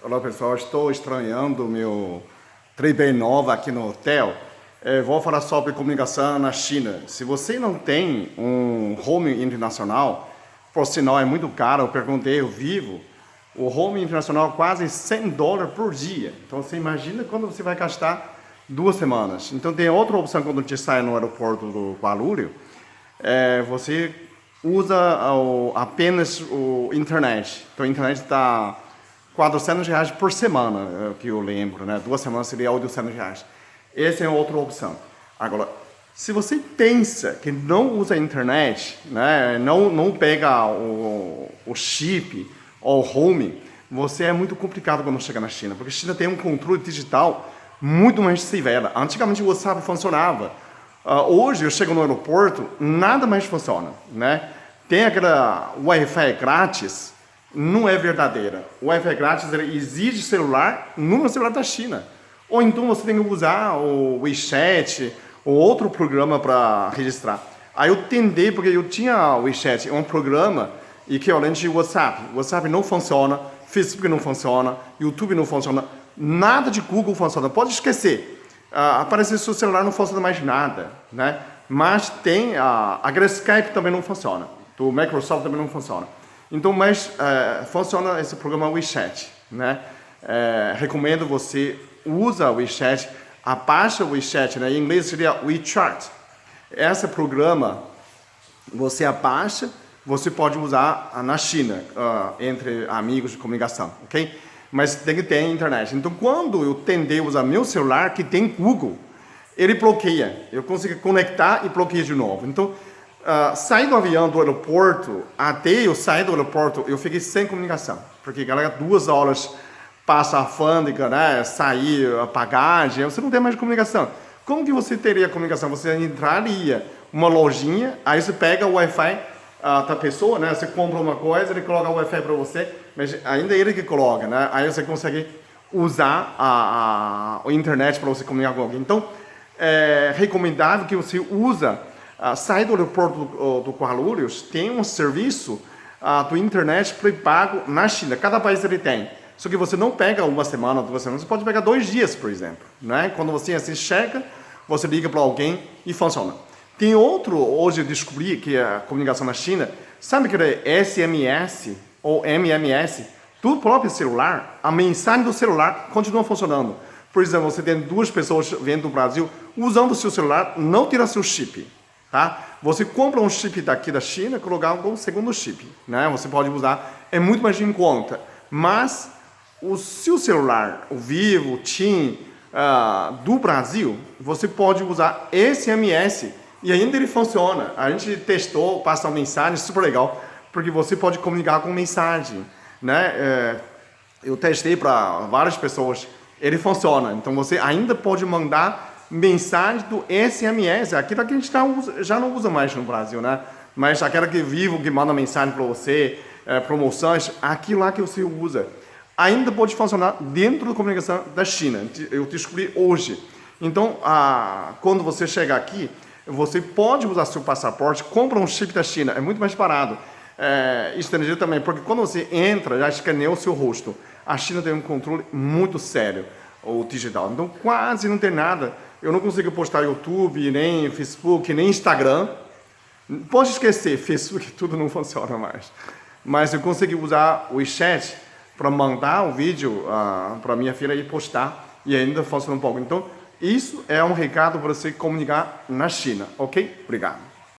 Olá pessoal, estou estranhando meu trip novo aqui no hotel. Vou falar sobre comunicação na China. Se você não tem um home internacional, por sinal é muito caro, eu perguntei ao vivo, o home internacional é quase $100 por dia. Então você imagina quando você vai gastar 2 semanas. Então tem outra opção quando você sai no aeroporto do Guarulhos, você usa apenas o internet. Então a internet está R$ 400 por semana, que eu lembro, né? 2 semanas seria R$ 800. Essa é outra opção. Agora, se você pensa que não usa a internet, né? não pega o chip ou home, você é muito complicado quando chega na China, porque a China tem um controle digital muito mais severo. Antigamente o WhatsApp funcionava. Hoje eu chego no aeroporto, nada mais funciona, né? Tem aquela Wi-Fi grátis, não é verdadeira. O Wi-Fi grátis ele exige celular no celular da China. Ou então você tem que usar o WeChat ou outro programa para registrar. Aí eu tentei, porque eu tinha o WeChat, é um programa equivalente ao WhatsApp. O WhatsApp não funciona, Facebook não funciona, YouTube não funciona, nada de Google funciona. Pode esquecer. Aparece seu celular, não funciona mais nada, né? Mas tem a Skype também não funciona, do Microsoft também não funciona. Então, mas funciona esse programa WeChat, né? Recomendo você usa o WeChat, abaixa o WeChat, né? Em inglês seria WeChat. Esse programa você abaixa, você pode usar na China entre amigos de comunicação, ok? Mas tem que ter internet. Então, quando eu tentei usar meu celular, que tem Google, ele bloqueia. Eu consigo conectar e bloqueia de novo. Então, sair do avião do aeroporto, até eu sair do aeroporto, eu fiquei sem comunicação. Porque, galera, 2 horas passa a alfândega, né? Sair a bagagem, você não tem mais comunicação. Como que você teria comunicação? Você entraria uma lojinha, aí você pega o Wi-Fi da pessoa, né? Você compra uma coisa, ele coloca o Wi-Fi para você, mas ainda é ele que coloca, né? Aí você consegue usar a internet para você comunicar com alguém. Então, é recomendável que você usa, sair do aeroporto do Guarulhos, tem um serviço do internet pré-pago na China. Cada país ele tem. Só que você não pega 1 semana, 2 semanas, você pode pegar 2 dias, por exemplo, né? Quando você assim chega, você liga para alguém e funciona. Tem outro, hoje eu descobri que a comunicação na China, sabe que é SMS ou MMS, do próprio celular, a mensagem do celular continua funcionando. Por exemplo, você tem 2 pessoas vindo do Brasil, usando o seu celular, não tira seu chip, tá? Você compra um chip daqui da China, colocar um segundo chip, né? Você pode usar, é muito mais em conta, mas o seu celular, o Vivo, o TIM, do Brasil, você pode usar SMS e ainda ele funciona. A gente testou, passa uma mensagem, super legal, porque você pode comunicar com mensagem, né? Eu testei para várias pessoas, ele funciona. Então você ainda pode mandar mensagem do SMS, aquilo que a gente já não usa mais no Brasil, né? Mas aquela que Vivo, que manda mensagem para você, promoções, aquilo lá que você usa, ainda pode funcionar dentro da comunicação da China. Eu descobri hoje. Então, quando você chegar aqui, você pode usar seu passaporte, compra um chip da China, é muito mais barato. Estrangeiro também, porque quando você entra, já escaneia o seu rosto. A China tem um controle muito sério, o digital. Então, quase não tem nada. Eu não consigo postar YouTube, nem Facebook, nem Instagram. Pode esquecer, Facebook tudo não funciona mais. Mas eu consegui usar o WeChat para mandar o vídeo para minha filha e postar, e ainda funciona um pouco. Então, isso é um recado para você comunicar na China, ok? Obrigado.